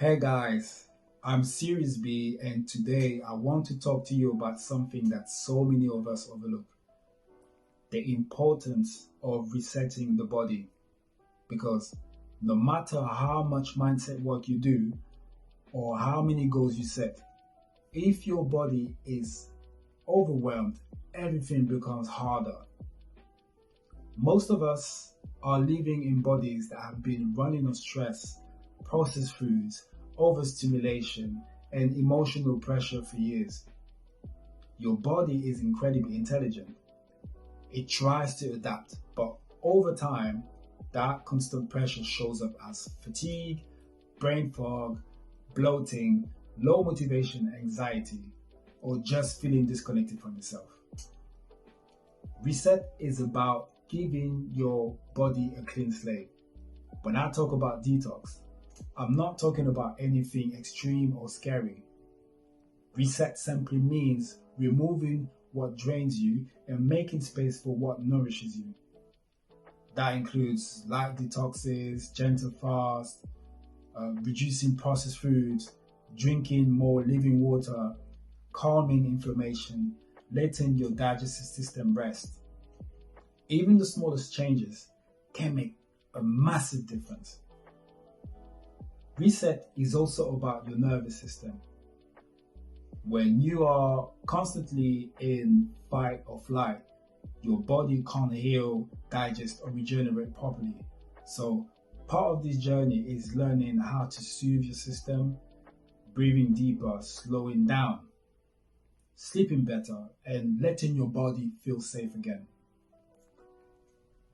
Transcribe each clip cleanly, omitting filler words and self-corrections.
Hey guys, I'm Sirius B, and today I want to talk to you about something that so many of us overlook: the importance of resetting the body. Because no matter how much mindset work you do or how many goals you set, if your body is overwhelmed, everything becomes harder. Most of us are living in bodies that have been running on stress, processed foods, overstimulation, and emotional pressure for years. Your body is incredibly intelligent. It tries to adapt, but over time, that constant pressure shows up as fatigue, brain fog, bloating, low motivation, anxiety, or just feeling disconnected from yourself. Reset is about giving your body a clean slate. When I talk about detox, I'm not talking about anything extreme or scary. Reset simply means removing what drains you and making space for what nourishes you. That includes light detoxes, gentle fast, reducing processed foods, drinking more living water, calming inflammation, letting your digestive system rest. Even the smallest changes can make a massive difference. Reset is also about your nervous system. When you are constantly in fight or flight, your body can't heal, digest, or regenerate properly. So, part of this journey is learning how to soothe your system, breathing deeper, slowing down, sleeping better, and letting your body feel safe again.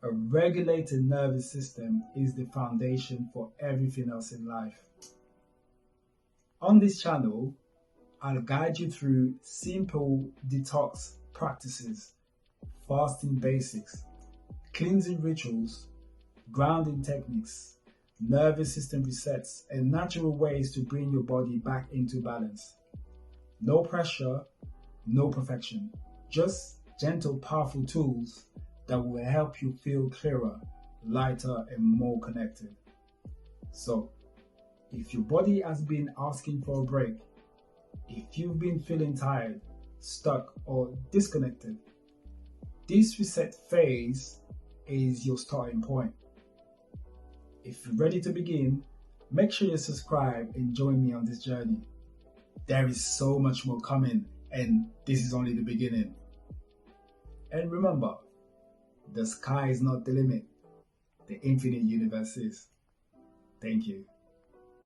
A regulated nervous system is the foundation for everything else in life. On this channel, I'll guide you through simple detox practices, fasting basics, cleansing rituals, grounding techniques, nervous system resets, and natural ways to bring your body back into balance. No pressure, no perfection, just gentle, powerful tools that will help you feel clearer, lighter, and more connected. So, if your body has been asking for a break, if you've been feeling tired, stuck, or disconnected, this reset phase is your starting point. If you're ready to begin, make sure you subscribe and join me on this journey. There is so much more coming, and this is only the beginning. And remember, the sky is not the limit, the infinite universe is. Thank you.